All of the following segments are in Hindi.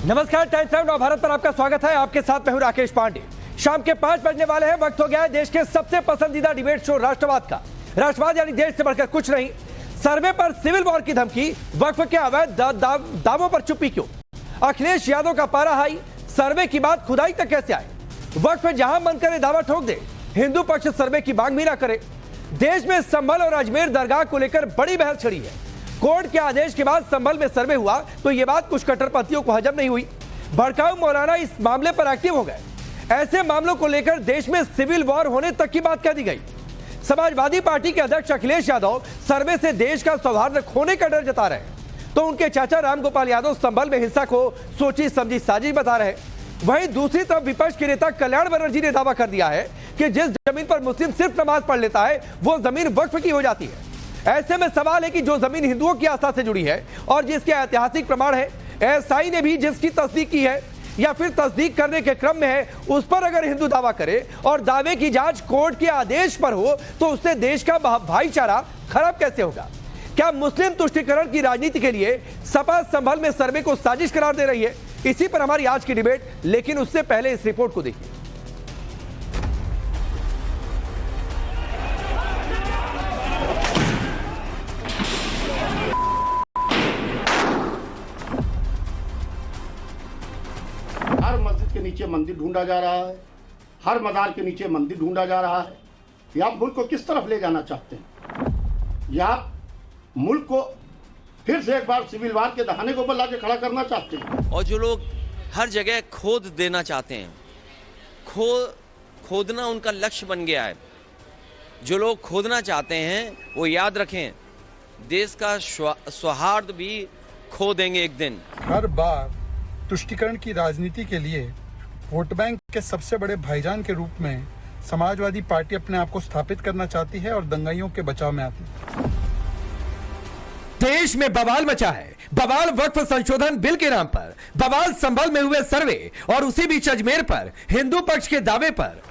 नमस्कार, टाइम्स नाउ भारत पर आपका स्वागत है। आपके साथ मैं हूं राकेश पांडे। शाम के 5 बजने वाले हैं। वक्त हो गया है देश के सबसे पसंदीदा डिबेट शो राष्ट्रवाद का। राष्ट्रवाद यानी देश से बढ़कर कुछ नहीं। सर्वे पर सिविल वॉर की धमकी, वक्फ के अवैध दावों पर चुप्पी क्यों? अखिलेश यादव का पारा हाई, सर्वे की बात खुदाई तक कैसे आए? वक्फ जहां मन करे दावा ठोक दे, हिंदू पक्ष सर्वे की मांग भी ना करे। देश में संभल और अजमेर दरगाह को लेकर बड़ी बहस छिड़ी है। कोर्ट के आदेश के बाद संभल में सर्वे हुआ तो यह बात कुछ कट्टरपंथियों को हजम नहीं हुई। भड़काऊ मौलाना इस मामले पर एक्टिव हो गए। ऐसे मामलों को लेकर देश में सिविल वॉर होने तक की बात कह दी गई। समाजवादी पार्टी के अध्यक्ष अखिलेश यादव सर्वे से देश का सौहार्द खोने का डर जता रहे, तो उनके चाचा रामगोपाल यादव संभल में हिंसा को सोची समझी साजिश बता रहे। वहीं दूसरी तरफ विपक्ष के नेता कल्याण बनर्जी ने दावा कर दिया है कि जिस जमीन पर मुस्लिम सिर्फ नमाज पढ़ लेता है वो जमीन वक्फ की हो जाती है। ऐसे में सवाल है कि जो जमीन हिंदुओं की आस्था से जुड़ी है और जिसके ऐतिहासिक प्रमाण है, एएसआई ने भी जिसकी तस्दीक की है या फिर तस्दीक करने के क्रम में है, उस पर अगर हिंदू दावा करे और दावे की जांच कोर्ट के आदेश पर हो तो उससे देश का भाईचारा खराब कैसे होगा? क्या मुस्लिम तुष्टीकरण की राजनीति के लिए सपा संभल में सर्वे को साजिश करार दे रही है? इसी पर हमारी आज की डिबेट, लेकिन उससे पहले इस रिपोर्ट को देखिए। हर मस्जिद के नीचे मंदिर ढूंढा जा रहा है, हर मजार के नीचे मंदिर ढूंढा जा रहा है। या आप मुल्क को किस तरफ ले जाना चाहते हैं? या आप मुल्क को फिर से एक बार सिविल वार के दहाने को ला के खड़ा करना चाहते हैं? और जो लोग हर जगह खोद देना चाहते हैं, खोदना उनका लक्ष्य बन गया है। जो लोग खोदना चाहते हैं वो याद रखें, देश का सौहार्द भी खो देंगे एक दिन। हर बार तुष्टीकरण की राजनीति के लिए वोट बैंक के सबसे बड़े भाईजान के रूप में समाजवादी पार्टी अपने आप को स्थापित करना चाहती है और दंगाइयों के बचाव में आती है। देश में बवाल मचा है। बवाल वक्फ संशोधन बिल के नाम पर, बवाल संभल में हुए सर्वे और उसी बीच अजमेर पर हिंदू पक्ष के दावे पर।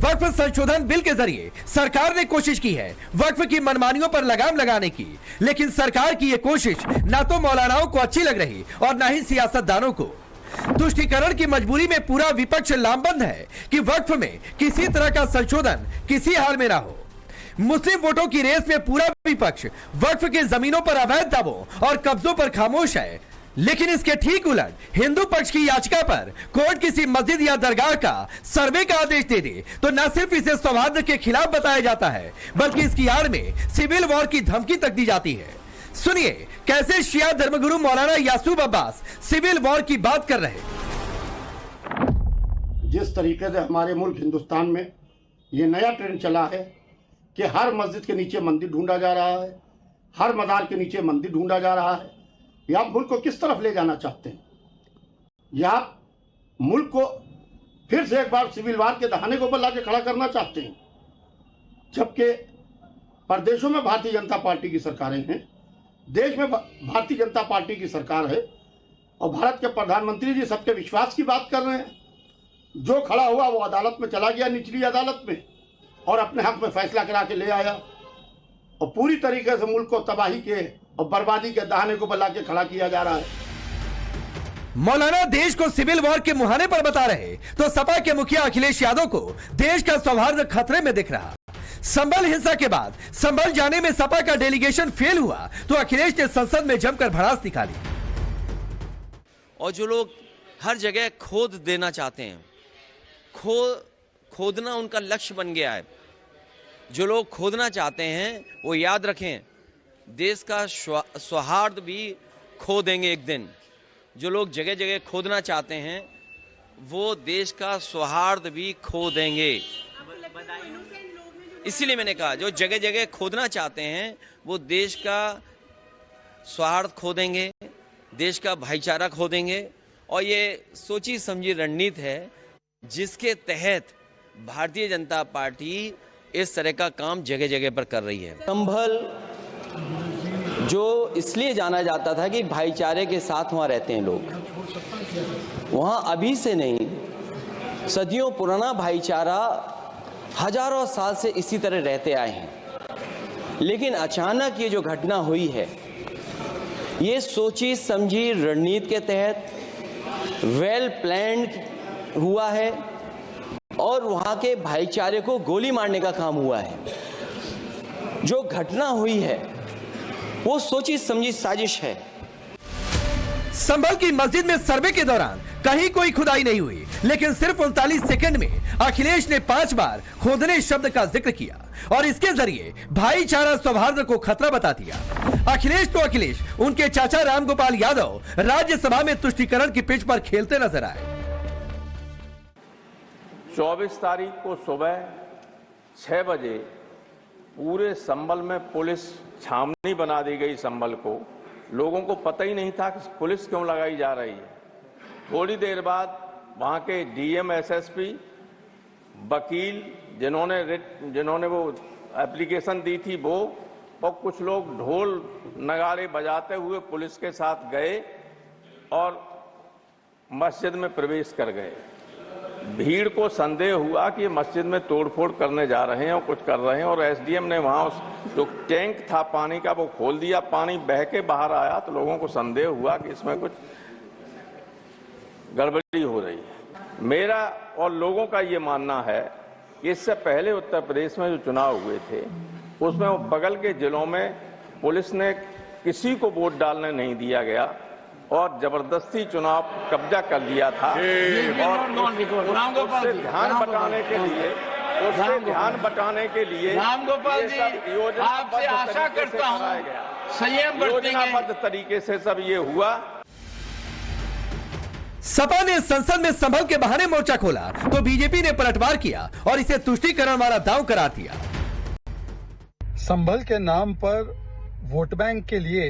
वक्फ संशोधन बिल के जरिए सरकार ने कोशिश की है वक्फ की मनमानियों पर लगाम लगाने की, लेकिन सरकार की यह कोशिश ना तो मौलानाओं को अच्छी लग रही और ना ही सियासतदानों को। तुष्टीकरण की मजबूरी में पूरा विपक्ष लामबंद है कि वक्फ में किसी तरह का संशोधन किसी हाल में ना हो। मुस्लिम वोटों की रेस में पूरा विपक्ष वक्फ के जमीनों पर अवैध दावों और कब्जों पर खामोश है, लेकिन इसके ठीक उलट हिंदू पक्ष की याचिका पर कोर्ट किसी मस्जिद या दरगाह का सर्वे का आदेश दे दे तो न सिर्फ इसे सौहार्द के खिलाफ बताया जाता है, बल्कि इसकी आड़ में सिविल वॉर की धमकी तक दी जाती है। सुनिए कैसे शिया धर्मगुरु मौलाना यासूब अब्बास सिविल वॉर की बात कर रहे। जिस तरीके से हमारे मुल्क हिंदुस्तान में ये नया ट्रेंड चला है कि हर मस्जिद के नीचे मंदिर ढूंढा जा रहा है, हर मजार के नीचे मंदिर ढूंढा जा रहा है। या आप मुल्क को किस तरफ ले जाना चाहते हैं? या आप मुल्क को फिर से एक बार सिविल वार के दहाने को ला के खड़ा करना चाहते हैं? जबकि प्रदेशों में भारतीय जनता पार्टी की सरकारें हैं, देश में भारतीय जनता पार्टी की सरकार है और भारत के प्रधानमंत्री जी सबके विश्वास की बात कर रहे हैं। जो खड़ा हुआ वो अदालत में चला गया, निचली अदालत में, और अपने हक में फैसला करा के ले आया और पूरी तरीके से मुल्क को तबाही के और बर्बादी के दहाने को बला के खड़ा किया जा रहा है। मौलाना देश को सिविल वॉर के मुहाने पर बता रहे तो सपा के मुखिया अखिलेश यादव को देश का सौहार्द खतरे में दिख रहा। संभल हिंसा के बाद संभल जाने में सपा का डेलीगेशन फेल हुआ तो अखिलेश ने संसद में जमकर भड़ास निकाली। और जो लोग हर जगह खोद देना चाहते हैं, खोदना उनका लक्ष्य बन गया है। जो लोग खोदना चाहते हैं वो याद रखें, देश का सौहार्द भी खो देंगे एक दिन। जो लोग जगह जगह खोदना चाहते हैं वो देश का सौहार्द भी खो देंगे। इसीलिए मैंने कहा जो जगह जगह खोदना चाहते हैं वो देश का सौहार्द खो देंगे, देश का भाईचारा खो देंगे। और ये सोची समझी रणनीति है जिसके तहत भारतीय जनता पार्टी इस तरह का काम जगह जगह पर कर रही है। संभल जो इसलिए जाना जाता था कि भाईचारे के साथ वहाँ रहते हैं लोग, वहाँ अभी से नहीं सदियों पुराना भाईचारा हजारों साल से इसी तरह रहते आए हैं। लेकिन अचानक ये जो घटना हुई है, ये सोची समझी रणनीति के तहत वेल प्लान्ड हुआ है और वहां के भाईचारे को गोली मारने का काम हुआ है। जो घटना हुई है वो सोची समझी साजिश है। संभल की मस्जिद में सर्वे के दौरान कहीं कोई खुदाई नहीं हुई, लेकिन सिर्फ 39 सेकंड में अखिलेश ने 5 बार खोदने शब्द का जिक्र किया और इसके जरिए भाईचारा सौहार्द को खतरा बता दिया। अखिलेश तो अखिलेश, उनके चाचा रामगोपाल यादव राज्यसभा में तुष्टीकरण की पिच पर खेलते नजर आए। 24 तारीख को सुबह 6 बजे पूरे संभल में पुलिस छावनी बना दी गई। संभल को लोगों को पता ही नहीं था कि पुलिस क्यों लगाई जा रही है। थोड़ी देर बाद वहां के डीएम, एसएसपी, वकील जिन्होंने वो एप्लीकेशन दी थी वो, और कुछ लोग ढोल नगाड़े बजाते हुए पुलिस के साथ गए और मस्जिद में प्रवेश कर गए। भीड़ को संदेह हुआ कि ये मस्जिद में तोड़फोड़ करने जा रहे हैं और कुछ कर रहे हैं, और एसडीएम ने वहां जो टैंक था पानी का वो खोल दिया। पानी बह के बाहर आया तो लोगों को संदेह हुआ कि इसमें कुछ गड़बड़ी हो रही है। मेरा और लोगों का ये मानना है कि इससे पहले उत्तर प्रदेश में जो चुनाव हुए थे उसमें वो बगल के जिलों में पुलिस ने किसी को वोट डालने नहीं दिया गया और जबरदस्ती चुनाव कब्जा कर लिया था। और उससे ध्यान बटाने के लिए रामगोपाल जी, आपसे आशा करता हूं संयम बरतेंगे। योजनाबद्ध तरीके से सब ये हुआ। सपा ने संसद में संभल के बहाने मोर्चा खोला तो बीजेपी ने पलटवार किया और इसे तुष्टीकरण वाला दांव करार दिया। संभल के नाम पर वोट बैंक के लिए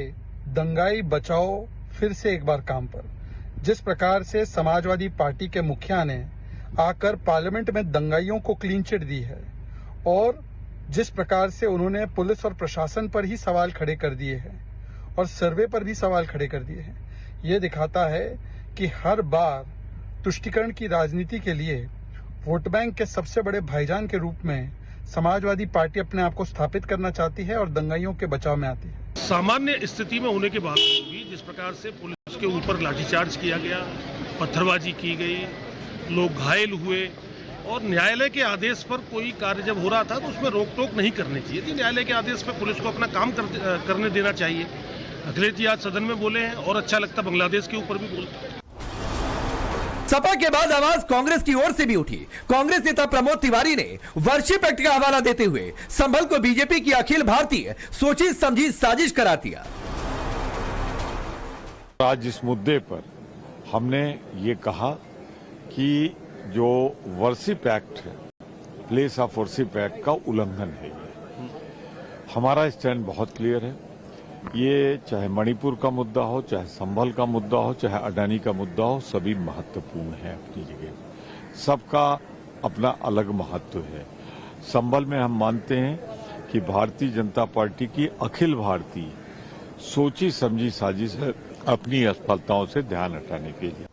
दंगाई बचाओ फिर से एक बार काम पर। जिस प्रकार से समाजवादी पार्टी के मुखिया ने आकर पार्लियामेंट में दंगाइयों को क्लीन चिट दी है और जिस प्रकार से उन्होंने पुलिस और प्रशासन पर ही सवाल खड़े कर दिए हैं और सर्वे पर भी सवाल खड़े कर दिए हैं, ये दिखाता है कि हर बार तुष्टीकरण की राजनीति के लिए वोट बैंक के सबसे बड़े भाईजान के रूप में समाजवादी पार्टी अपने आप को स्थापित करना चाहती है और दंगाइयों के बचाव में आती है। सामान्य स्थिति में होने के बावजूद भी जिस प्रकार से पुलिस के ऊपर लाठीचार्ज किया गया, पत्थरबाजी की गई, लोग घायल हुए और न्यायालय के आदेश पर कोई कार्य जब हो रहा था तो उसमें रोक टोक नहीं करनी चाहिए थी। न्यायालय के आदेश पर पुलिस को अपना काम करने देना चाहिए। अखिलेश जी आज सदन में बोले हैं और अच्छा लगता बांग्लादेश के ऊपर भी बोलते। सपा के बाद आवाज कांग्रेस की ओर से भी उठी। कांग्रेस नेता प्रमोद तिवारी ने वर्शिप एक्ट का हवाला देते हुए संभल को बीजेपी की अखिल भारतीय सोची समझी साजिश करार दिया। आज इस मुद्दे पर हमने ये कहा कि जो वर्शिप एक्ट है, प्लेस ऑफ वर्शिप एक्ट का उल्लंघन है। हमारा स्टैंड बहुत क्लियर है। ये चाहे मणिपुर का मुद्दा हो, चाहे संभल का मुद्दा हो, चाहे अडानी का मुद्दा हो, सभी महत्वपूर्ण है अपनी जगह। सबका अपना अलग महत्व है। संभल में हम मानते हैं कि भारतीय जनता पार्टी की अखिल भारतीय सोची समझी साजिश है अपनी असफलताओं से ध्यान हटाने के लिए।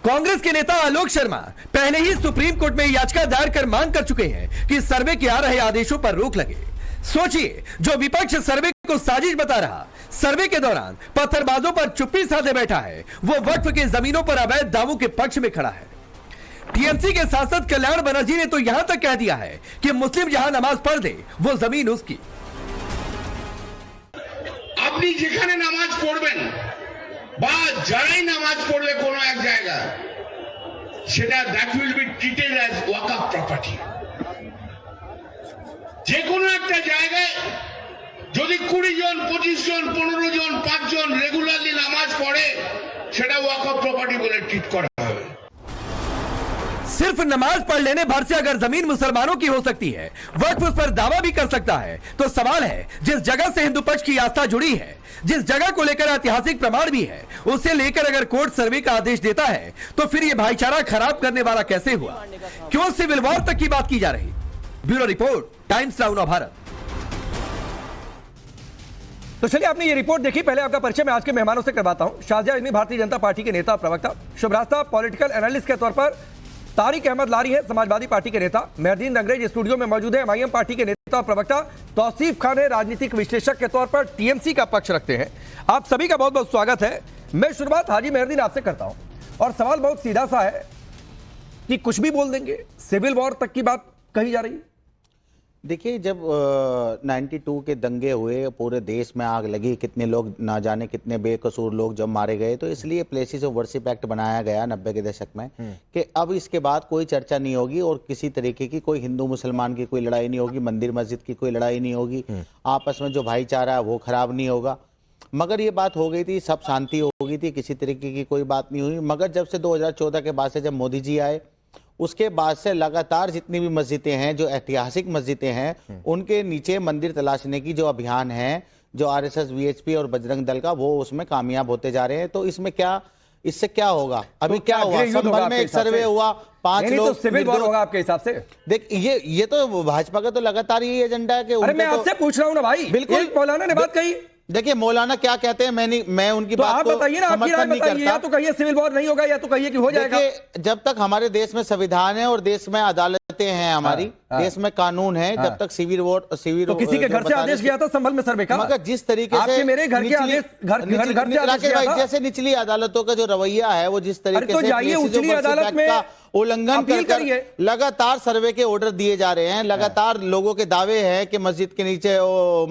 कांग्रेस के नेता आलोक शर्मा पहले ही सुप्रीम कोर्ट में याचिका दायर कर मांग कर चुके हैं कि सर्वे के आ रहे आदेशों पर रोक लगे। सोचिए, जो विपक्ष सर्वे को साजिश बता रहा, सर्वे के दौरान पत्थरबाजों पर चुप्पी साधे बैठा है, वो वक्फ के जमीनों पर अवैध दावों के पक्ष में खड़ा है। टीएमसी के सांसद कल्याण बनर्जी ने तो यहां तक कह दिया है कि मुस्लिम जहां नमाज पढ़ दे वो जमीन उसकी। আপনি যেখানে নামাজ পড়বেন বা যারাই নামাজ পড়বে কোনো এক জায়গায়, সেটা that will be treated as Waqf property. যে কোনো একটা জায়গায় যদি 20 জন, 25 জন, 15 জন, 5 জন রেগুলারলি নামাজ পড়ে, সেটা ওয়াকফ প্রপার্টি বলে ট্রিট করা হবে। सिर्फ नमाज पढ़ लेने भर से अगर जमीन मुसलमानों की हो सकती है, वक्फ उस पर दावा भी कर सकता है, तो सवाल है जिस जगह से हिंदू पक्ष की आस्था जुड़ी है, जिस जगह को लेकर ऐतिहासिक प्रमाण भी है, उसे लेकर अगर कोर्ट सर्वे का आदेश देता है तो फिर यह भाईचारा खराब करने वाला कैसे हुआ? क्यों सिविल वॉर तक की बात की जा रही? ब्यूरो रिपोर्ट, टाइम्स नाउ नव भारत। तो चलिए, आपने ये रिपोर्ट देखी। पहले आपका परिचय मैं आज के मेहमानों से करवाता हूं। शाहजहां इल्मी भारतीय जनता पार्टी के नेता प्रवक्ता, शुभरास्ता पॉलिटिकल एनालिस्ट के तौर पर तारिक अहमद लारी है, समाजवादी पार्टी के नेता। मेहरदीन अंग्रेज स्टूडियो में मौजूद है, एमआईएम पार्टी के नेता और प्रवक्ता। तौसीफ खान है, राजनीतिक विश्लेषक के तौर पर टीएमसी का पक्ष रखते हैं। आप सभी का बहुत बहुत स्वागत है। मैं शुरुआत हाजी मेहरदीन आपसे करता हूं और सवाल बहुत सीधा सा है कि कुछ भी बोल देंगे, सिविल वॉर तक की बात कही जा रही है। देखिए, जब 92 के दंगे हुए, पूरे देश में आग लगी, कितने लोग ना जाने कितने बेकसूर लोग जब मारे गए, तो इसलिए प्लेसेस ऑफ वर्शिप एक्ट बनाया गया 90 के दशक में कि अब इसके बाद कोई चर्चा नहीं होगी और किसी तरीके की कोई हिंदू मुसलमान की कोई लड़ाई नहीं होगी, मंदिर मस्जिद की कोई लड़ाई नहीं होगी, आपस में जो भाईचारा है वो खराब नहीं होगा। मगर ये बात हो गई थी, सब शांति हो गई थी, किसी तरीके की कोई बात नहीं हुई। मगर जब से 2014 के बाद से जब मोदी जी आए, उसके बाद से लगातार जितनी भी मस्जिदें हैं, जो ऐतिहासिक मस्जिदें हैं, उनके नीचे मंदिर तलाशने की जो अभियान है, जो आरएसएस, वीएचपी और बजरंग दल का, वो उसमें कामयाब होते जा रहे हैं। तो इसमें क्या, इससे क्या होगा? अभी तो क्या हुआ? संभल में एक सर्वे हुआ, 5 लोग, तो सिविल वॉर होगा आपके हिसाब से? देख, ये तो भाजपा का तो लगातार यही एजेंडा है कि अरे मैं आपसे पूछ रहा हूं ना भाई, बिल्कुल मौलाना ने बात कही। देखिए, मौलाना क्या कहते हैं, मैं उनकी तो बात आप को बताइए ना, आपकी राय बताइए। या तो कहिए सिविल वॉर नहीं होगा, या तो कहिए कि हो जाएगा। जब तक हमारे देश में संविधान है और देश में अदालतें हैं, हमारी देश में कानून है, जब तक सिविल वॉर तो किसी के घर से आदेश किया था संभल में सर्वे का? मगर जिस तरीके से मेरे घर के आदेश, घर जैसे निचली अदालतों का जो रवैया है, वो जिस तरीके से जाइए उचली अदालत में उल्लंघन कर लगातार सर्वे के ऑर्डर दिए जा रहे हैं, लगातार लोगों के दावे हैं कि मस्जिद के नीचे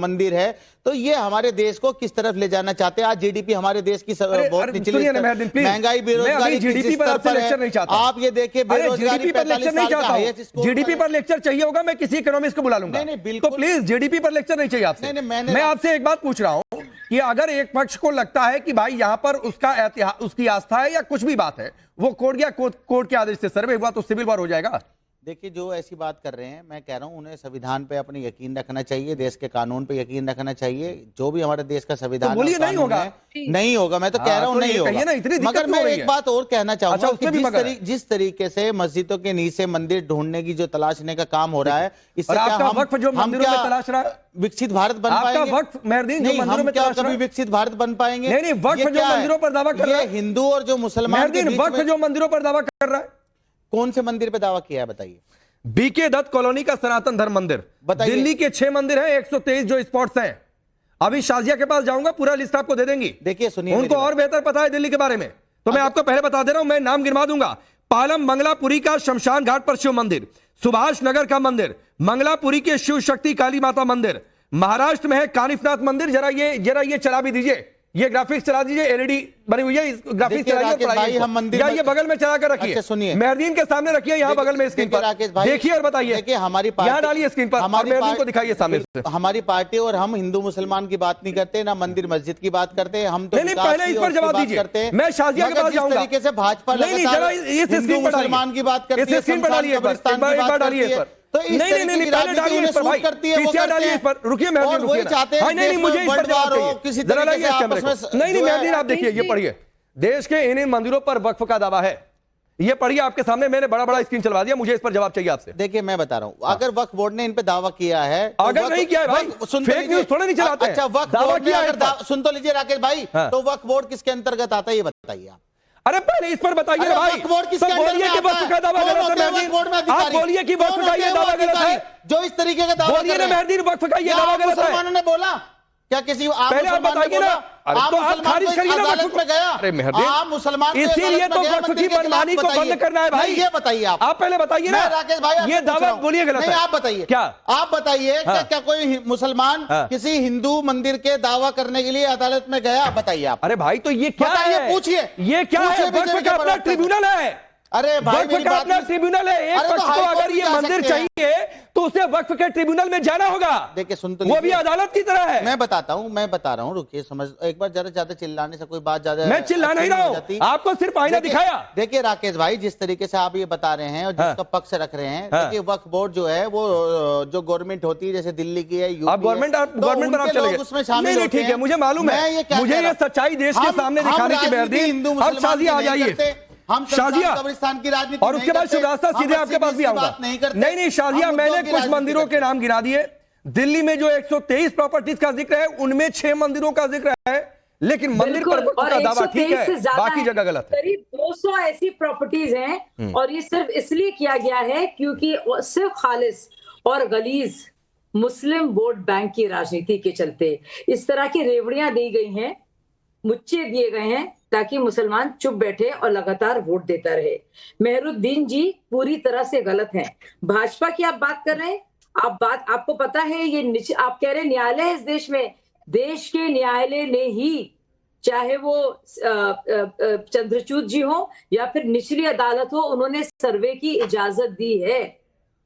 मंदिर है, तो ये हमारे देश को किस तरफ ले जाना चाहते हैं? आज जीडीपी हमारे देश की बहुत निचली, महंगाई, बेरोजगारी जीडीपी पर आपसे लेक्चर नहीं चाहता। आप ये देखिए, बेरोजगारी 45 साल का हाईएस्ट स्कोर। जीडीपी पर लेक्चर चाहिए होगा, मैं किसी इकोनॉमिस्ट को बुला लूंगा। नहीं, बिल्कुल। तो प्लीज जीडीपी पर लेक्चर नहीं चाहिए आपसे। मैं आपसे एक बात पूछ रहा हूं कि अगर एक पक्ष को लगता है कि भाई यहां पर उसकी आस्था है या कुछ भी बात है, वो कोर्ट के आदेश से सर्वे हुआ तो सिविल वॉर हो जाएगा। देखिए, जो ऐसी बात कर रहे हैं, मैं कह रहा हूं उन्हें संविधान पे अपने यकीन रखना चाहिए, देश के कानून पे यकीन रखना चाहिए। जो भी हमारे देश का संविधान तो बोलिए नहीं होगा, नहीं होगा, मैं तो कह रहा हूं नहीं होगा। मगर मैं एक बात और कहना चाहूंगा कि जिस तरीके से मस्जिदों के नीचे मंदिर ढूंढने की जो तलाशने का काम हो रहा है, इससे हम क्या विकसित भारत बन पाएंगे? नहीं, हम क्या कभी विकसित भारत बन पाएंगे? नहीं, वक्फ जो मंदिरों पर दावा कर रहा है, हिंदू और जो मुसलमान, वक्फ जो मंदिरों पर दावा कर रहा है, कौन से मंदिर पे दावा किया है बताइए? बीके दत्त कॉलोनी का सनातन धर्म मंदिर, दिल्ली के 6 मंदिर हैं, 123 जो स्पॉट्स हैं। अभी शाजिया के पास जाऊंगा, पूरा लिस्ट आपको दे देंगी। देखिए, सुनिए, उनको और बेहतर पता है दिल्ली के बारे में, तो मैं आपको पहले बता दे रहा हूं, मैं नाम गिनवा दूंगा। पालम मंगलापुरी का शमशान घाट पर शिव मंदिर, सुभाष नगर का मंदिर, मंगलापुरी के शिव शक्ति काली माता मंदिर, महाराष्ट्र में है कानिफनाथ मंदिर। जरा ये चला भी दीजिए, ये ग्राफिक्स चला दीजिए, एलईडी बनी हुई है, ग्राफिक्स चलाइए, हम मंदिर या ये बगल में चला कर रखिए। अच्छा, सुनिए, मेहरदीन के सामने रखिए, यहाँ बगल में स्क्रीन पर देखिए और बताइए। देखिए, हमारी पार्टी यहाँ डालिए स्क्रीन पर, हमारी मेहरदीन को दिखाइए सामने से। हमारी पार्टी और हम हिंदू मुसलमान की बात नहीं करते, ना मंदिर मस्जिद की बात करते, हम तो नहीं, पहले इस पर जवाब दीजिए। मैं शाजिया के पास जाऊंगा, तरीके से भाजपा मुसलमान की बात करती है, स्क्रीन पर डालिए, तो नहीं, पहले डालिए इस पर भाई, पीसीआर डालिए इस पर, रुकिए मेहरदीन, रुकिए ना। नहीं, मुझे इस पर जवाब चाहिए, जरा लाइए इस कैमरे को। नहीं, मेहरदीन आप देखिए, ये पढ़िए, देश के इन मंदिरों पर वक्फ का दावा है, ये पढ़िए आपके सामने, मैंने बड़ा स्क्रीन चलवा दिया, मुझे इस पर जवाब चाहिए आपसे। देखिए, मैं बता रहा हूँ, अगर वक्फ बोर्ड ने इन पे दावा किया है, अगर नहीं किया है भाई, फेक न्यूज थोड़ा नहीं चलाते। अच्छा, वक्फ बोर्ड ने अगर सुन तो लीजिए राकेश भाई, तो वक्फ बोर्ड किसके अंतर्गत आता है ये बताइए आप। अरे पहले इस पर बताइए ना भाई, तो बोलिए कि वक्फ का दावा गलत है मेहरदीन, आप बोलिए कि वक्फ का ये दावा गलत है, जो इस तरीके का दावा बोलिए ना मेहरदीन, वक्फ का ये दावा गलत है। मुसलमानों ने बोला क्या? किसी पहले आप बताइए ना, तो आप खारिज करिए ना वक्फ को। गया, अरे मेहरदीन, मुसलमान इसीलिए तो वक्फ की मनमानी को बंद करना है भाई। ये बताइए आप पहले बताइए ना राकेश भाई, ये दावा बोलिए गलत है। आप बताइए, क्या आप बताइए, क्या कोई मुसलमान किसी हिंदू मंदिर के दावा करने के लिए अदालत में गया? बताइए आप। अरे भाई, तो ये क्या है? पूछिए, ये क्या है? वक्फ का अपना ट्रिब्यूनल है। अरे भाई, वक्फ का अपना ट्रिब्यूनल है। एक पक्ष को अगर ये मंदिर चाहिए तो उसे वक्फ के ट्रिब्यूनल में जाना होगा। देखिए, सुन तो वो भी अदालत की तरह है। मैं बता रहा हूँ, रुकिए, समझ, एक बार ज्यादा चिल्लाने से कोई बात ज्यादा, मैं चिल्ला नहीं रहा हूँ, आपको सिर्फ आईना दिखाया। देखिए राकेश भाई, जिस तरीके से आप ये बता रहे हैं और जिसका पक्ष रख रहे हैं, देखिए वक्फ बोर्ड जो है वो जो गवर्नमेंट होती है, जैसे दिल्ली की है, गवर्नमेंट पर आप चले गए, उसमें शामिल होते हैं। ठीक है, मुझे मालूम है, मुझे ये सच्चाई देश के सामने दिखाने की मेहरदीन। अब शाजिया आ जाइए, हम शाजिया कब्रिस्तान की राजनीति और उसके बाद शिवराज सीधे आपके पास भी आऊंगा। नहीं, शाजिया, मैंने कुछ मंदिरों के नाम गिना दिए। दिल्ली में जो 123 प्रॉपर्टीज का जिक्र है, उनमें 6 मंदिरों का जिक्र है, लेकिन मंदिर पर वक्फ का दावा ठीक है, बाकी जगह गलत है। करीब 200 ऐसी प्रॉपर्टीज हैं, और ये सिर्फ इसलिए किया गया है क्योंकि सिर्फ खालिस और गलीज मुस्लिम वोट बैंक की राजनीति के चलते इस तरह की रेवड़ियां दी गई हैं, मुच्चे दिए गए हैं ताकि मुसलमान चुप बैठे और लगातार वोट देता रहे। मेहरुद्दीन जी पूरी तरह से गलत हैं। भाजपा की आप बात कर रहे हैं, आपको पता है ये आप कह रहे हैं न्यायालय है इस देश में, देश के न्यायालय ने ही, चाहे वो चंद्रचूड़ जी हो या फिर निचली अदालत हो, उन्होंने सर्वे की इजाजत दी है।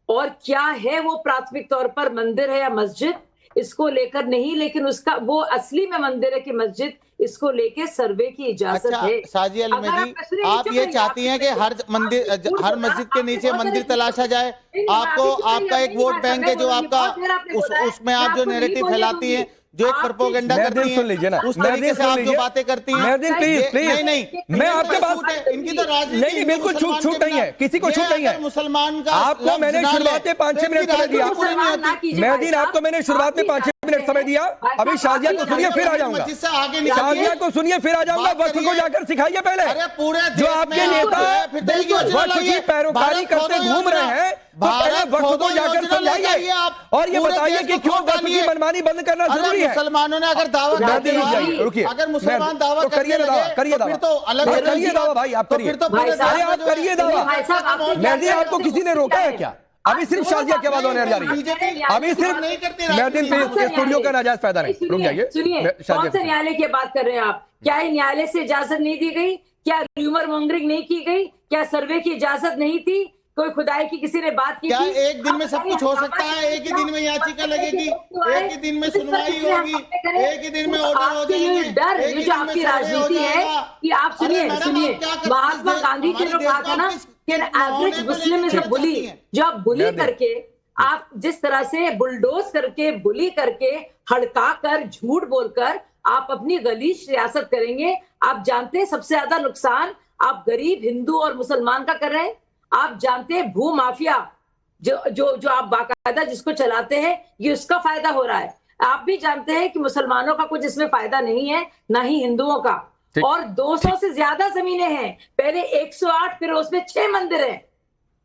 और क्या है वो प्राथमिक तौर पर मंदिर है या मस्जिद, इसको लेकर नहीं, लेकिन उसका वो असली में मंदिर है कि मस्जिद, इसको लेके सर्वे की इजाजत है। साजिया अलमैदी, आप ये चाहती हैं कि हर मस्जिद के नीचे मंदिर तलाशा जाए? आपको आपका एक वोट बैंक है जो आपका उसमें आप जो नैरेटिव फैलाती हैं, जो एक प्रोपेगेंडा करती हैं, सुन लीजिए ना, उस तरीके से आप जो बातें करती हैं, प्लीज नहीं, मैं आपके बात, इनकी तो राजनीति नहीं बिल्कुल छूट नहीं है, किसी को छूट नहीं है। मुसलमान का आपको मैंने शुरुआत में 5-6 मिनट समय दिया, मेहदीन आपको मैंने शुरुआत में 5-6 मिनट समय दिया। अभी शाजिया को सुनिए फिर आ जाऊंगा, शाजिया को सुनिए फिर आ जाऊंगा। वक्त को जाकर सिखाइए पहले, जो आपके नेता वक्त की पैरोकारी करते घूम रहे हैं, तो पहले वक्त को जाकर समझाइए और ये बताइए कि क्यों वक्त की मनमानी बंद करना जरूरी है। मुसलमानों ने अगर दावा रुकिए, अगर मुसलमान दावा तो करिए दावा, करिए दावा, तो अलग करिए दावा भाई, आप करिए, अरे आप करिए दावा। मेहदी आपको किसी ने रोका है क्या? अभी सिर्फ शाजिया की आवाज होने जा रही है, अभी सिर्फ मेहदी पे स्टूडियो का नाजायज फायदा नहीं। रुक जाइए, सुनिए, कौन से न्यायालय की बात कर रहे हैं आप? क्या न्यायालय से इजाजत नहीं दी गई? क्या र्यूमर मॉन्गरिंग नहीं की गई? क्या सर्वे की इजाजत नहीं थी? कोई खुदाई की किसी ने बात की? क्या एक दिन में सब कुछ हो सकता है? एक ही दिन में याचिका लगेगी, एक ही दिन में सुनवाई होगी, एक ही दिन में ऑर्डर हो जाएंगे। डर, ये जो आपकी राजनीति है कि आप सुनिए, महात्मा गांधी जी ने कहा था ना कि एवरेज मुस्लिम इज अ बुली। जो आप बुली करके, आप जिस तरह से बुलडोज करके, बुली करके, हड़का कर, झूठ बोलकर आप अपनी गलीज सियासत करेंगे, आप जानते हैं सबसे ज्यादा नुकसान आप गरीब हिंदू और मुसलमान का कर रहे हैं। आप जानते हैं भू माफिया जो आप बाकायदा जिसको चलाते हैं, ये उसका फायदा हो रहा है। आप भी जानते हैं कि मुसलमानों का कुछ इसमें फायदा नहीं है, ना ही हिंदुओं का। और 200 से ज्यादा जमीनें हैं, पहले 108, फिर उसमें 6 मंदिर हैं।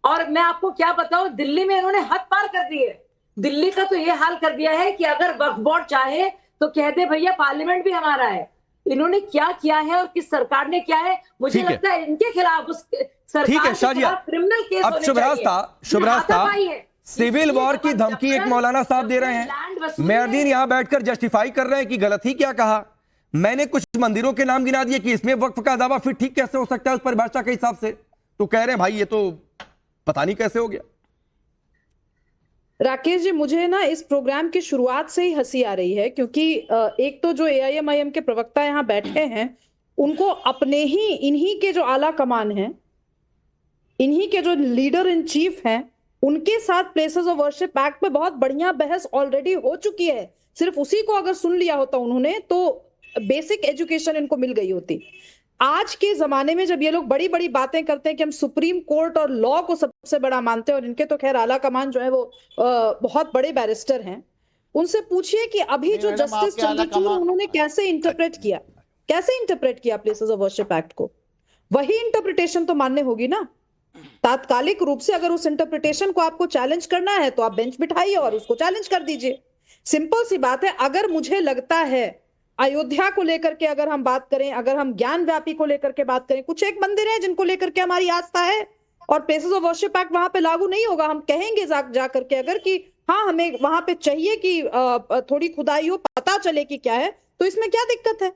और मैं आपको क्या बताऊं, दिल्ली में इन्होंने हद पार कर दी है। दिल्ली का तो ये हाल कर दिया है कि अगर वक्फ बोर्ड चाहे तो कह दे भैया पार्लियामेंट भी हमारा है। इन्होंने क्या किया है और किस सरकार ने किया है, मुझे लगता है इनके खिलाफ उस ठीक है शाजिया, क्रिमिनल केस अब शुभरास्ता सिविल वॉर की धमकी एक मौलाना साहब दे रहे हैं। मेहदीन यहां बैठकर जस्टिफाई कर रहे हैं कि गलत ही क्या कहा। मैंने कुछ मंदिरों के नाम गिना दिए कि इसमें वक्फ का दावा फिर ठीक कैसे हो सकता है उस परिभाषा के हिसाब से, तो कह रहे हैं भाई ये तो पता नहीं कैसे हो गया। राकेश जी, मुझे ना इस प्रोग्राम की शुरुआत से ही हंसी आ रही है, क्योंकि एक तो जो AIMIM के प्रवक्ता यहाँ बैठे हैं, उनको अपने ही इन्हीं के जो आला कमान हैं, इन्हीं के जो लीडर इन चीफ हैं, उनके साथ प्लेसेस ऑफ वर्शिप एक्ट पे बहुत बढ़िया बहस ऑलरेडी हो चुकी है। सिर्फ उसी को अगर सुन लिया होता उन्होंने तो बेसिक एजुकेशन इनको मिल गई होती। आज के जमाने में जब ये लोग बड़ी बड़ी बातें करते हैं कि हम सुप्रीम कोर्ट और लॉ को सबसे बड़ा मानते हैं, और इनके तो खैर आला कमान जो है वो बहुत बड़े बैरिस्टर हैं, उनसे पूछिए कि अभी जो जस्टिस चंद्रचूड़ उन्होंने कैसे इंटरप्रेट किया प्लेसेस ऑफ वर्शिप एक्ट को। वही इंटरप्रिटेशन तो मानने होगी ना। तात्कालिक रूप से अगर उस इंटरप्रिटेशन को आपको चैलेंज करना है तो आप बेंच बिठाइए और उसको चैलेंज कर दीजिए। सिंपल सी बात है। अगर मुझे लगता है अयोध्या को लेकर के अगर हम बात करें, अगर हम ज्ञान व्यापी को लेकर के बात करें, कुछ एक मंदिर है जिनको लेकर के हमारी आस्था है और प्लेसेस ऑफ वर्शिप एक्ट वहां पे लागू नहीं होगा। हम कहेंगे जा करके अगर कि हाँ हमें वहां पे चाहिए कि थोड़ी खुदाई हो, पता चले कि क्या है, तो इसमें क्या दिक्कत है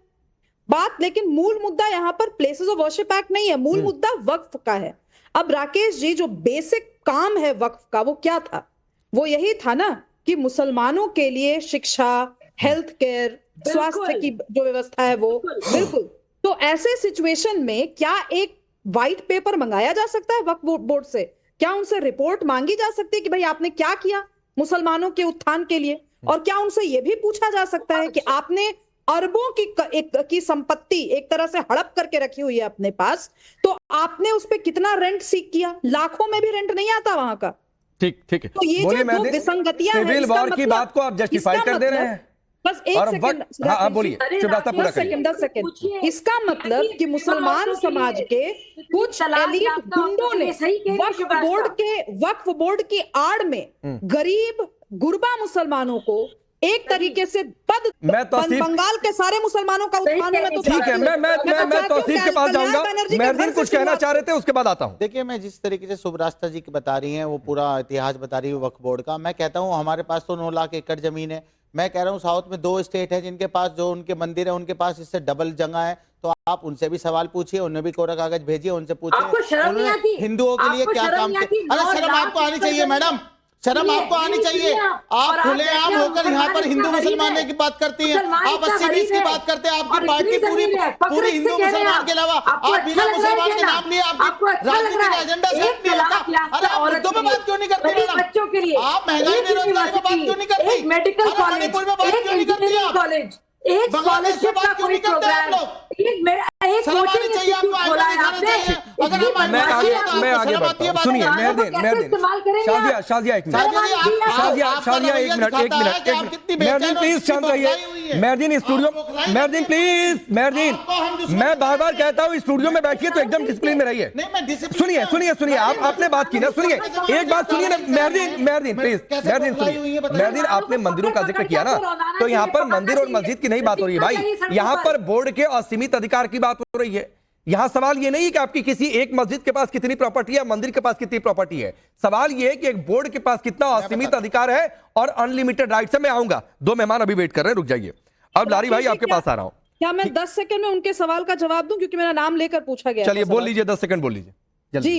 बात। लेकिन मूल मुद्दा यहाँ पर प्लेसेस ऑफ वर्शिप एक्ट नहीं है, मूल मुद्दा वक्फ का है। अब राकेश जी, जो बेसिक काम है वक्फ का वो क्या था? वो यही था ना कि मुसलमानों के लिए शिक्षा, हेल्थ केयर, स्वास्थ्य की जो व्यवस्था है वो बिल्कुल। तो ऐसे सिचुएशन में क्या एक व्हाइट पेपर मंगाया जा सकता है वक्फ बोर्ड से? क्या उनसे रिपोर्ट मांगी जा सकती है कि भाई आपने क्या किया मुसलमानों के उत्थान के लिए? और क्या उनसे यह भी पूछा जा सकता है कि आपने अरबों की संपत्ति एक तरह से हड़प करके रखी हुई है अपने पास, तो आपने उस पे कितना रेंट सीक किया? लाखों में भी रेंट नहीं आता वहां का। ठीक है। तो ये जो दो विसंगतियां हैं, सिविल वॉर की बात को आप जस्टिफाई कर दे रहे हैं। बस एक सेकंड, हाँ बोलिए, 10 सेकंड। इसका मतलब कि मुसलमान समाज के कुछ एलीट गुंडों ने वक्फ बोर्ड की आड़ में गरीब गुरबा मुसलमानों को एक तरीके से मैं तौसीफ बंगाल के सारे मुसलमानों का उत्थान में तो ठीक है, मैं तौसीफ के पास जाऊंगा। मेहरदीन कुछ कहना चाह रहे थे, उसके बाद आता हूं। देखिए, मैं जिस तरीके से सुब्रास्ता जी की बता रही हैं वो पूरा इतिहास बता रही है वक्फ बोर्ड का। मैं कहता हूं हमारे पास तो 9 लाख एकड़ जमीन है। मैं कह रहा हूं साउथ में 2 स्टेट है जिनके पास जो उनके मंदिर है उनके पास इससे डबल जगह है। तो आप उनसे भी सवाल पूछिए, उन्हें भी कोरा कागज भेजिए, उनसे पूछिए हिंदुओं के लिए क्या काम किया। अरे शर्म आपको आनी चाहिए मैडम, शर्म आपको आनी चाहिए। आप खुलेआम होकर यहाँ पर हिंदू मुसलमान की बात करती हैं, आप 80-20 की बात करते हैं। आपकी पार्टी पूरी हिंदू मुसलमान के अलावा आप बिना मुसलमान के नाम लिए आपकी राजनीति का एजेंडा सेट नहीं होता। अरे आप मुद्दों पे बात क्यों नहीं करती मैडम? आप महंगाई बेरोजगारी पे बात क्यों नहीं करती? मेडिकल कॉलेज, मणिपुर में बात क्यों नहीं करती आप? कॉलेज, एक स्कॉलरशिप का कोई प्रोग्राम, एक कोचिंग इंस्टीट्यूट खोला है आपने। मैं आगे बढ़ता हूं। सुनिए मेहरदीन, शाजिया एक मिनट, शाजिया एक मिनट, मेहरदीन प्लीज शांत रहिए। मेहरदीन स्टूडियो, मेहरदीन प्लीज, मेहरदीन मैं बार बार कहता हूँ स्टूडियो में बैठिए तो एकदम डिसिप्लिन में रहिए। सुनिए आपने बात की ना, सुनिए एक बात सुनिए ना मेहरदीन प्लीज, मेहरदीन सुनिए। मेहरदीन आपने मंदिरों का जिक्र किया ना, तो यहाँ पर मंदिर और मस्जिद की नहीं बात हो रही है भाई, यहाँ पर बोर्ड के असीमित अधिकार की बात हो रही है। यहां सवाल ये नहीं कि आपकी किसी एक मस्जिद के पास कितनी प्रॉपर्टी है, मंदिर के पास कितनी प्रॉपर्टी है। सवाल ये है कि एक बोर्ड के पास कितना असीमित अधिकार है और अनलिमिटेड राइट्स है। मैं आऊंगा, 2 मेहमान अभी वेट कर रहे हैं, रुक जाइए। अब लारी भाई आपके पास आ रहा हूं। क्या मैं 10 सेकंड में उनके सवाल का जवाब दूं, क्योंकि मेरा नाम लेकर पूछा गया। चलिए बोल लीजिए, 10 सेकंड बोल लीजिए जी।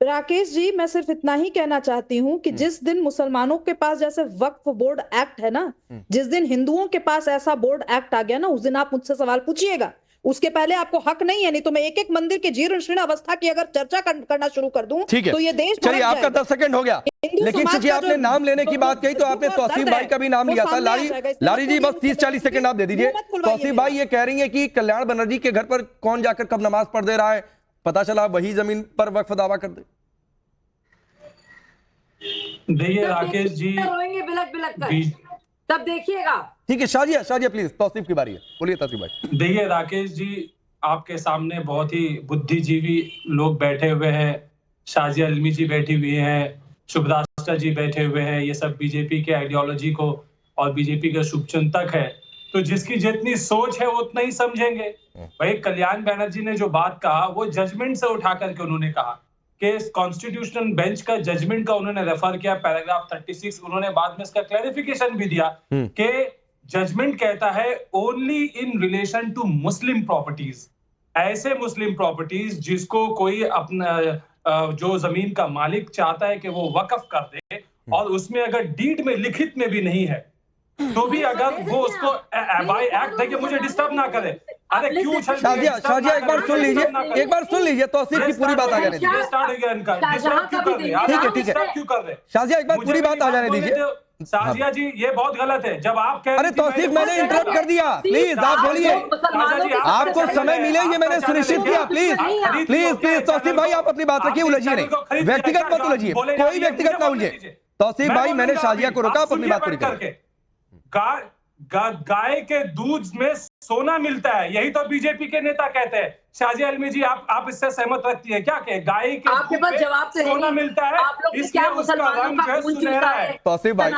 राकेश जी, मैं सिर्फ इतना ही कहना चाहती हूं कि जिस दिन मुसलमानों के पास जैसे वक्फ बोर्ड एक्ट है ना, जिस दिन हिंदुओं के पास ऐसा बोर्ड एक्ट आ गया ना, उस दिन आप मुझसे सवाल पूछिएगा। उसके पहले आपको हक नहीं है, नहीं तो मैं एक एक मंदिर के जीर्ण शीर्ण अवस्था की अगर चर्चा करना शुरू कर दूं तो ये देश। चलिए आपका 10 सेकंड हो गया, लेकिन चूंकि आपने नाम लेने की बात कही तो आपने तौसीफ भाई का भी नाम लिया था। लारी जी बस 30-40 सेकंड आप दे दीजिए। तौसीफ भाई ये कह रही है कि कल्याण बनर्जी के घर पर कौन जाकर कब नमाज पढ़ दे रहा है, पता चला वही जमीन पर वक्फ दावा कर दे। देखिए राकेश जी, तब देखिएगा। ठीक है शाजिया प्लीज, तौसीफ की बारी है, बोलिए तौसीफ भाई। देखिए राकेश जी, आपके सामने बहुत ही बुद्धिजीवी लोग बैठे हुए हैं। शाजिया अल्मी जी बैठी हुई हैं, सुब्रास्ता जी बैठे हुए हैं। ये सब बीजेपी के आइडियोलॉजी को और बीजेपी के शुभचिंतक है। तो जिसकी जितनी सोच है वो उतना ही समझेंगे। भाई कल्याण बनर्जी ने जो बात कहा वो जजमेंट से उठा करके उन्होंने कहा कि कॉन्स्टिट्यूशनल बेंच का जजमेंट का उन्होंने रेफर किया, पैराग्राफ 36। उन्होंने बाद में इसका क्लैरिफिकेशन भी दिया कि जजमेंट कहता है only in relation to Muslim properties, ऐसे मुस्लिम प्रॉपर्टीज जिसको कोई अपना जो जमीन का मालिक चाहता है कि वो वक्फ कर दे और उसमें अगर डीड में लिखित में भी नहीं है तो भी अगर वो उसको बाय एक्ट है कि मुझे डिस्टर्ब ना करे। अरे क्यों शाजिया एक बार सुन लीजिए, तौसीफ की पूरी बात आ जाने दीजिए। क्यों कर रहे शाजिया, एक बार पूरी बात आ जाने दीजिए। शाजिया जी ये बहुत गलत है जब आप कह। अरे तौसीफ मैंने इंटरप्ट कर दिया, प्लीज आप बोलिए, आपको समय मिले ये मैंने सुनिश्चित किया। प्लीज तौसीफ भाई आप अपनी बात रखिए, उलझिए नहीं, व्यक्तिगत मत उलझिए, कोई व्यक्तिगत ना उलझे। तौसीफ भाई मैंने शाजिया को रोका, आप अपनी बात पूरी करें। गाय के दूध में सोना मिलता है, यही तो बीजेपी के नेता कहते हैं। शाजिया अल्मी जी आप इससे सहमत रखती है क्या कि गाय के आपके पास जवाब से सोना मिलता है, इसलिए उसका रंग है सुनहरा है। तौसीफ भाई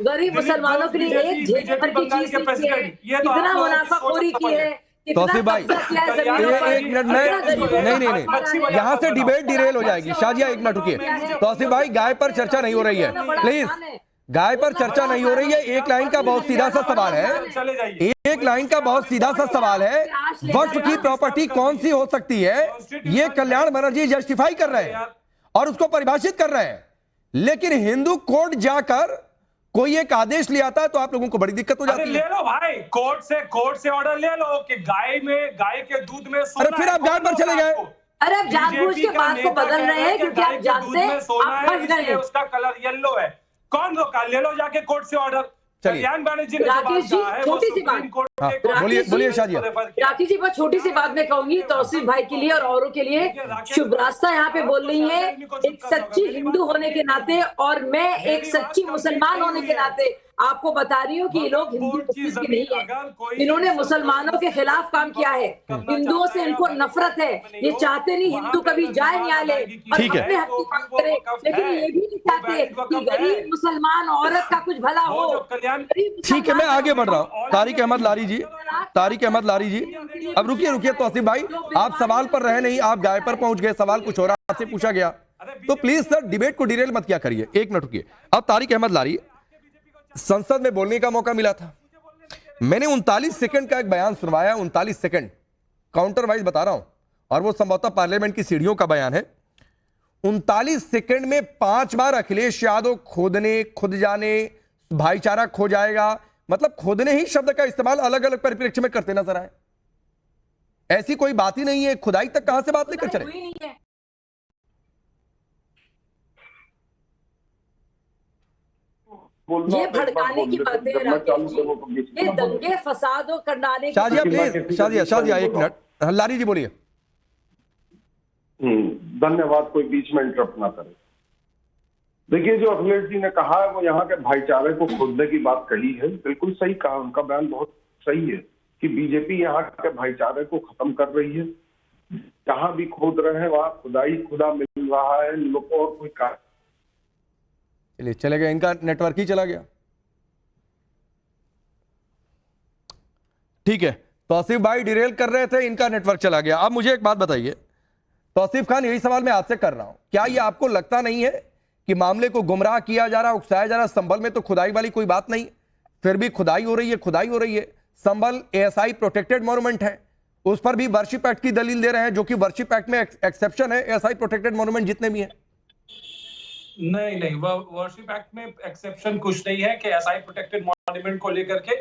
गरीब मुसलमानों के लिए एक झेल भर की चीज इतना मुनाफाखोरी की है। तौसीफ भाई एक मिनट, नहीं, यहाँ से डिबेट डिरेल हो जाएगी। शाजिया एक मिनट रुकिए। तौसीफ भाई गाय पर चर्चा नहीं हो रही है, प्लीज गाय पर चर्चा नहीं हो रही है। एक लाइन का बहुत सीधा सा सवाल है, एक लाइन का बहुत सीधा सा सवाल है, वक्फ की प्रॉपर्टी कौन सी हो सकती है ये कल्याण बनर्जी जस्टिफाई कर रहे हैं और उसको परिभाषित कर रहे हैं। लेकिन हिंदू कोर्ट जाकर कोई एक आदेश ले आता है तो आप लोगों को बड़ी दिक्कत हो जाती है। ले लो भाई, कोर्ट से ऑर्डर ले लो कि गाय के दूध में सोना। अरे फिर आप गाय पर चले गए। अरे आप जानबूझ के बात को बदल रहे हैं क्योंकि आप जानते हैं आप फंस गए हैं। उसका कलर येलो है, कौन रोका? ले लो जाके कोर्ट से ऑर्डर। कल्याण बनर्जी ने राकेश जी छोटी सी बात, बोलिए शाजिया। राकेश जी बहुत छोटी सी बात मैं कहूंगी तौसीफ भाई के लिए और औरों के लिए। शुभरास्ता यहाँ पे बोल रही है एक सच्ची हिंदू होने के नाते और मैं एक सच्ची मुसलमान होने के नाते आपको बता रही हूँ कि ये लोग हिंदू मुस्लिम के नहीं है, इन्होंने मुसलमानों के खिलाफ काम किया है, हिंदुओं से इनको नफरत है, ये चाहते नहीं हिंदू कभी जाए न्यायालय और अपने हक की बात करे, लेकिन ये भी नहीं चाहते कि गरीब मुसलमान औरत का कुछ भला हो। ठीक है, मैं आगे बढ़ रहा हूँ। तारिक अहमद लारी जी, तारिक अहमद लारी जी, अब रुकिए तौसीफ भाई, आप सवाल पर रहे नहीं, आप गाय पर पहुंच गए, सवाल कुछ और आपसे पूछा गया, तो प्लीज सर डिबेट को डिरेल मत किया करिए। एक मिनट रुकिए। अब तारिक अहमद लारी, संसद में बोलने का मौका मिला था, मैंने 39 सेकंड का एक बयान सुनवाया, 39 सेकंड काउंटर वाइज बता रहा हूं, और वो संभवतः पार्लियामेंट की सीढ़ियों का बयान है। 39 सेकंड में 5 बार अखिलेश यादव खोदने, खुद जाने, भाईचारा खो जाएगा, मतलब खोदने ही शब्द का इस्तेमाल अलग अलग परिप्रेक्ष्य में करते नजर आए। ऐसी कोई बात ही नहीं है, खुदाई तक कहां से बात लेकर चले। ये भड़काने की बातें राकेश जी, ये दंगे फसाद करने। शाजिया प्लीज, शाजिया एक मिनट, लारी जी बोलिए। धन्यवाद, कोई बीच में इंटरप्ट ना करे। देखिए, जो अखिलेश जी ने कहा है वो यहाँ के भाईचारे को खोदने की बात कही है, बिल्कुल सही कहा, उनका बयान बहुत सही है कि बीजेपी यहाँ के भाईचारे को खत्म कर रही है। जहां भी खोद रहे हैं वहां खुदा मिल रहा है, लोगों को और कोई कार्य चले गए, इनका नेटवर्क ही चला गया। ठीक है, तौसीफ भाई डिरेल कर रहे थे, इनका नेटवर्क चला गया। अब मुझे एक बात बताइए तौसीफ खान, यही सवाल मैं आपसे कर रहा हूं, क्या ये आपको लगता नहीं है कि मामले को गुमराह किया जा रहा, उकसाया जा रहा? संभल में तो खुदाई वाली कोई बात नहीं, फिर भी खुदाई हो रही है। संभल एएसआई प्रोटेक्टेड मॉन्यूमेंट है, उस पर भी वर्शिप एक्ट की दलील दे रहे हैं, जो कि वर्शिप एक्ट में एक्सेप्शन है, एएसआई प्रोटेक्टेड मॉन्यूमेंट जितने भी हैं। नहीं, वर्शिप एक्ट में एक्सेप्शन कुछ नहीं है कि एसआई प्रोटेक्टेड मॉन्यूमेंट को लेकर के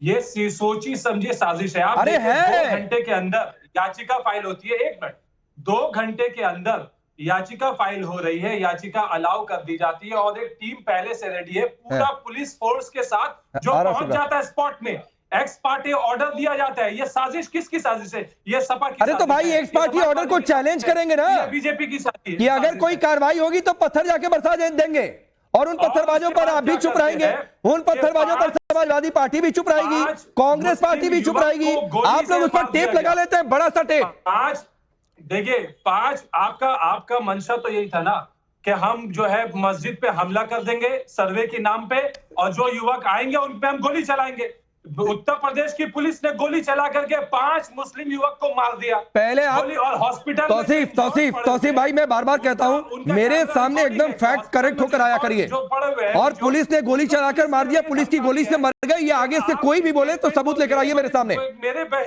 ये सोची समझी साजिश है। आप 2 घंटे के अंदर याचिका फाइल होती है, 1 मिनट, 2 घंटे के अंदर याचिका फाइल हो रही है, याचिका अलाउ कर दी जाती है और एक टीम पहले से रेडी है, पूरा पुलिस फोर्स के साथ जो पहुंच जाता है स्पॉट में, एक्स पार्टी ऑर्डर दिया जाता है। ये साजिश किसकी साजिश है? ये सपा की। अरे तो भाई एक्स पार्टी ऑर्डर को चैलेंज करेंगे ना, बीजेपी की साजिश कि अगर कोई कार्रवाई होगी तो पत्थर जाके बरसा देंगे, और उन पत्थरबाजों पर आप भी चुप रहेंगे, उन पत्थरबाजों पर समाजवादी पार्टी भी चुप रहेगी, कांग्रेस पार्टी भी चुप रहेगी, आप लोग उस पर टेप लगा लेते हैं, बड़ा सा टेप। 5 देखिए, 5 आपका मंशा तो यही था ना कि हम जो है मस्जिद पे हमला कर देंगे सर्वे के नाम पे, और जो युवक आएंगे उन पे हम गोली चलाएंगे। उत्तर प्रदेश की पुलिस ने गोली चला करके 5 मुस्लिम युवक को मार दिया पहले आप, और हॉस्पिटल। तौसीफ भाई, मैं बार बार कहता हूं, मेरे सामने एकदम फैक्ट करेक्ट होकर आया करिए। और पुलिस ने गोली चलाकर मार दिया, पुलिस की गोली से मर गए, ये आगे से कोई भी बोले तो सबूत लेकर आइए मेरे सामने,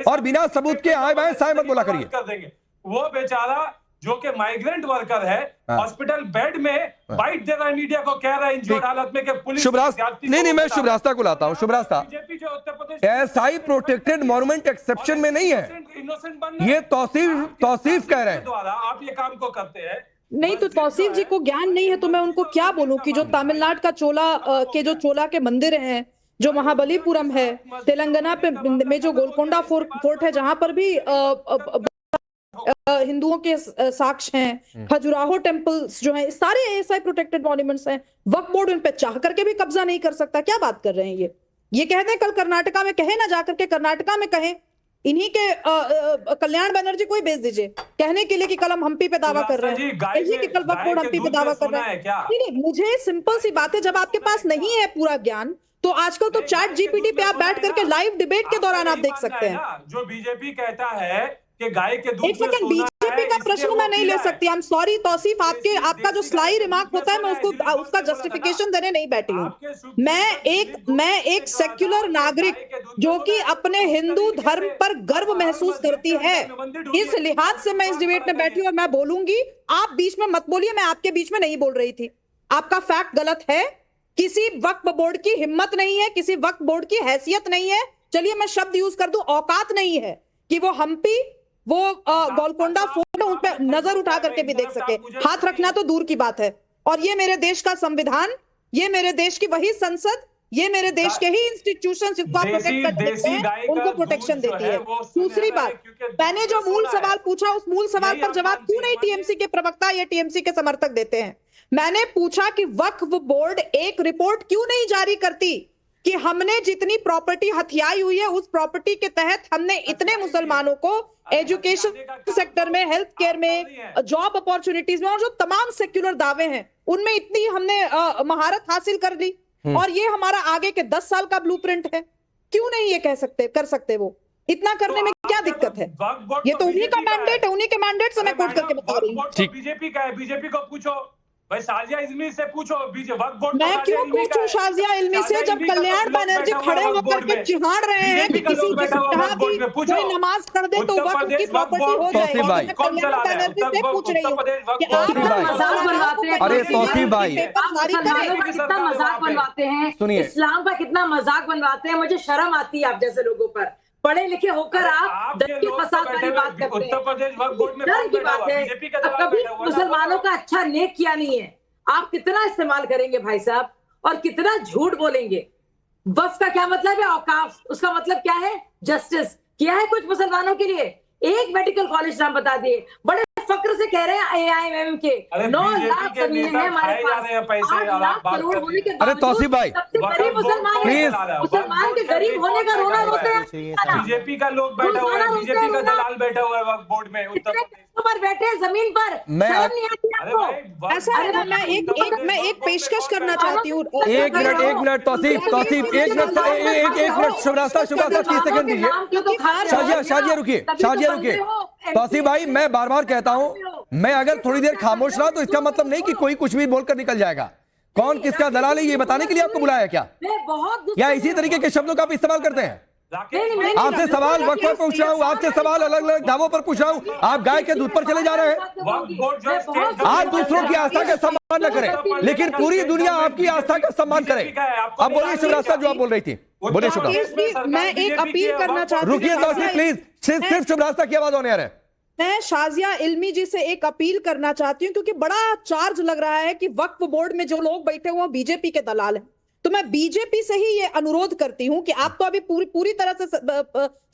और बिना सबूत के आए बाएं साए मत बोला करिए। कर देंगे। वो बेचारा जो कि माइग्रेंट वर्कर है, हॉस्पिटल बेड में बाइट दे रहा है, मीडिया को कह रहा है इंजर्ड हालत में कि पुलिस। नहीं, मैं शुभ रास्ता को लाता हूं। शुभ रास्ता एएसआई प्रोटेक्टेड मॉन्यूमेंट एक्सेप्शन में नहीं है, ये तौसीफ कह रहे हैं। आप ये काम को करते हैं। नहीं तो तौसीफ जी को ज्ञान नहीं है तो मैं उनको क्या बोलूं कि जो तमिलनाडु का चोला के मंदिर हैं, जो महाबलीपुरम है, तेलंगाना में जो गोलकोंडा फोर्ट है, जहां पर भी हिंदुओं के साक्ष्य हैं, खजुराहो टेम्पल्स जो हैं, सारे एएसआई प्रोटेक्टेड मॉन्यूमेंट्स हैं। वक्फ बोर्ड उन पे चाह करके भी कब्जा नहीं कर सकता। क्या बात कर रहे हैं ये कह दें कल कर्नाटका में कहे ना, जाकर के कर्नाटका में कहें, इन्हीं के कल्याण बनर्जी को ही भेज दीजिए कहने के लिए कि कल हम हम्पी पे दावा कर रहे हैं, कहिए कि कल वक्फ बोर्ड हम्पी पे दावा कर रहा है। नहीं, मुझे सिंपल सी बात है, जब आपके पास नहीं है पूरा ज्ञान तो आजकल तो चैट जीपीटी पे आप बैठ करके लाइव डिबेट के दौरान आप देख सकते हैं। जो बीजेपी कहता है कि गाय के दूध। एक सेकंड, बीजेपी का प्रश्न मैं नहीं ले सकती। आई एम सॉरी तौसीफ, आपका जो स्लाई रिमार्क होता है मैं उसका जस्टिफिकेशन देने नहीं बैठी हूँ। मैं एक सेक्युलर नागरिक जो कि अपने हिंदू धर्म पर गर्व महसूस करती है, इस लिहाज से मैं इस डिबेट में बैठी हूँ और मैं बोलूंगी। आप बीच में मत बोलिए, मैं आपके बीच में नहीं बोल रही थी। आपका फैक्ट गलत है, किसी वक्फ बोर्ड की हिम्मत नहीं है, किसी वक्फ बोर्ड की हैसियत नहीं है, चलिए मैं शब्द यूज कर दूं, औकात नहीं है कि वो हम्पी, वो गोलकोंडा फोर्ट उन पे नजर उठा करके भी देख सके। हाथ रखना तो दूर की बात है। और ये मेरे देश का संविधान, ये मेरे देश की वही संसद, ये मेरे देश के ही इंस्टीट्यूशंस जिनको आप प्रोटेक्ट करते हैं, उनको प्रोटेक्शन देती है। दूसरी बात, मैंने जो मूल सवाल पूछा उस मूल सवाल पर जवाब क्यों नहीं टीएमसी के प्रवक्ता या टीएमसी के समर्थक देते हैं। मैंने पूछा कि वक्फ बोर्ड एक रिपोर्ट क्यों नहीं जारी करती कि हमने जितनी प्रॉपर्टी हथियाई हुई है उस प्रॉपर्टी के तहत हमने इतने मुसलमानों को एजुकेशन सेक्टर में, हेल्थ केयर में, जॉब अपॉर्चुनिटीज में और जो तमाम सेक्युलर दावे हैं उनमें इतनी हमने महारत हासिल कर ली, और ये हमारा आगे के 10 साल का ब्लूप्रिंट है। क्यों नहीं ये कर सकते वो? इतना करने में क्या दिक्कत है? ये तो उन्हीं का मैंडेट है, उन्हीं के मैंडेट से मैं कोट करके बता रही हूँ। बीजेपी का है, बीजेपी को पूछो भाई, शाजिया इल्मी से पूछो। मैं क्यों पूछूं शाजिया इल्मी से, जब कल्याण बनर्जी खड़े होकर के चिहाड़ रहे हैं कि किसी के यहाँ भी कोई नमाज पढ़ दे तो वक्त की प्रॉपर्टी हो जाएगी। मैं कल्याण बनर्जी से पूछ रही हूँ कि आप मजाक बनवाते हैं। अरे तौसीफ भाई, मुसलमानों का कितना मजाक बनवाते हैं, इस्लाम का कितना मजाक बनवाते हैं। मुझे शर्म आती है आप जैसे लोगों पर। पढ़े लिखे होकर आप दर की फसाद वाली बात करते हैं। उत्तर प्रदेश वक्फ बोर्ड में डर की बात है। कभी मुसलमानों का अच्छा नेक किया नहीं है। आप कितना इस्तेमाल करेंगे भाई साहब, और कितना झूठ बोलेंगे। वक्फ का क्या मतलब है? औकाफ, उसका मतलब क्या है? जस्टिस किया है कुछ मुसलमानों के लिए? एक मेडिकल कॉलेज नाम बता दिए। बड़े फक्र से कह रहे हैं AIMM के 9 लाख जमीन है हमारे पास, 8 लाख करोड़ होने के अरे तौसीफ भाई सबसे गरीब मुसलमान है। मुसलमान के गरीब होने का रोना रोते हैं। बीजेपी का लोग बैठा हुआ है, बीजेपी का दलाल बैठा हुआ है वक्फ बोर्ड में उत्तर प्रदेश पर बैठे हैं जमीन पर। ऐसा है ना, मैं एक पेशकश करना चाहती हूँ। एक मिनट तौसीफ, एक मिनट शुभरास्ता 30 सेकंड दीजिए। शाजिया रुकिए। तौसीफ भाई, मैं बार बार कहता हूं, मैं अगर थोड़ी देर खामोश रहा तो इसका मतलब नहीं कि कोई कुछ भी बोलकर निकल जाएगा। कौन किसका दलाल है ये बताने के लिए आपको बुलाया क्या? या इसी तरीके के शब्दों का आप इस्तेमाल करते हैं? आपसे सवाल वक्त पर पूछ रहा हूँ, आपसे सवाल अलग अलग दावों पर पूछ रहा हूँ। आप गाय के दूध पर चले जा रहे हैं। आप दूसरों की आस्था का सम्मान न करें, लेकिन पूरी दुनिया आपकी आस्था का सम्मान करे। अब बोलिए शुभरास्ता, जो आप बोल रही थी, बोलिए शुभरास्ता। मैं एक अपील करना चाहती हूँ। रुकिए तौसीफ प्लीज, सिर्फ शुभरास्ता की आवाज होने आ रहा है। मैं शाजिया इल्मी जी से एक अपील करना चाहती हूँ, क्योंकि बड़ा चार्ज लग रहा है कि वक्फ बोर्ड में जो लोग बैठे हुए बीजेपी के दलाल हैं। तो मैं बीजेपी से ही ये अनुरोध करती हूं कि आप तो अभी पूरी तरह से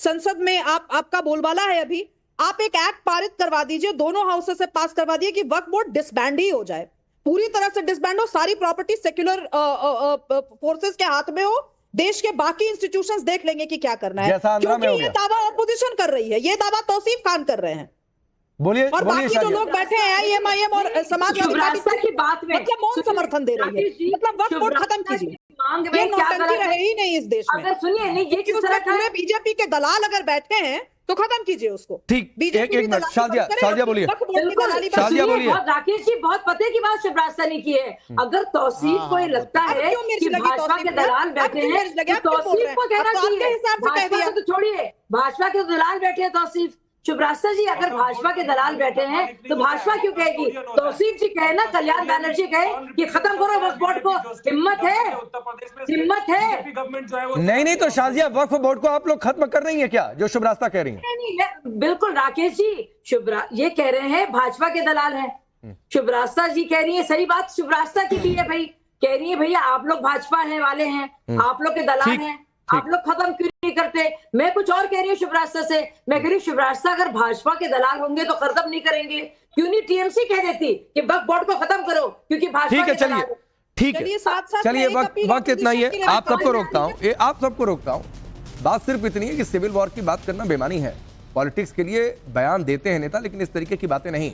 संसद में आपका बोलबाला है। अभी आप एक एक्ट पारित करवा दीजिए, दोनों हाउसेस से पास करवा दिए कि वक्फ बोर्ड डिसबैंड ही हो जाए, पूरी तरह से डिसबैंड हो, सारी प्रॉपर्टी सेक्युलर फोर्सेस के हाथ में हो। देश के बाकी इंस्टीट्यूशंस देख लेंगे कि क्या करना है, क्योंकि ये दावा ऑपोजिशन कर रही है, ये दावा तौसीफ खान कर रहे हैं। बोलिए। और बाकी जो लोग बैठे हैं AIMIM और समाजवादी पार्टी की बात में मतलब मौन समर्थन दे रही है। मतलब वक्फ बोर्ड खत्म कीजिए, ये नौटंकी रहे ही नहीं इस देश में। अगर सुनिए नहीं, ये किस तरह पूरे बीजेपी के दलाल अगर बैठे हैं तो खत्म कीजिए उसको। ठीक, एक मिनट शाजिया बोलिए। शाजिया बोलिए। राकेश जी, बहुत पते की बात शुभरास्ता ने की है। अगर तौसीफ को ये लगता है कि भाजपा के दलाल बैठे हैं तो तौसीफ को कहना चाहिए। भाजपा को तो छोड़िए, भाजपा के दलाल बैठे हैं तौसीफ। शुभरास्ता जी, अगर भाजपा के दलाल बैठे हैं तो भाजपा क्यों कहेगी? तौसीफ जी कहे ना, कल्याण बनर्जी कहे कि खत्म करो वक्फ बोर्ड को। हिम्मत है। नहीं तो शाजिया, वक्फ बोर्ड को आप लोग खत्म कर रही है क्या, जो शुभरास्ता कह रही है? नहीं, बिल्कुल राकेश जी, ये कह रहे हैं भाजपा के दलाल हैं। शुभरास्ता जी कह रही है, सही बात शुभरास्ता की भी है भाई, कह रही है भैया आप लोग भाजपा है वाले हैं, आप लोग के दलाल हैं, आप लोग खत्म क्यों नहीं करते? मैं कुछ और कह रही हूँ शुभरास्ता से। मैं कह रही हूँ शुभरास्ता, अगर भाजपा के दलाल होंगे तो खत्म नहीं करेंगे। क्यों नहीं TMC कह देती कि वक्फ बोर्ड को खत्म करो, क्योंकि भाजपा के दलाल। ठीक है, चलिए वक्त इतना ही है। आप सबको रोकता हूँ। बात सिर्फ इतनी है कि सिविल वॉर की बात करना बेमानी है। पॉलिटिक्स के लिए बयान देते हैं नेता, लेकिन इस तरीके की बातें नहीं।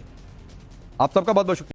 आप सबका बहुत बहुत शुक्रिया।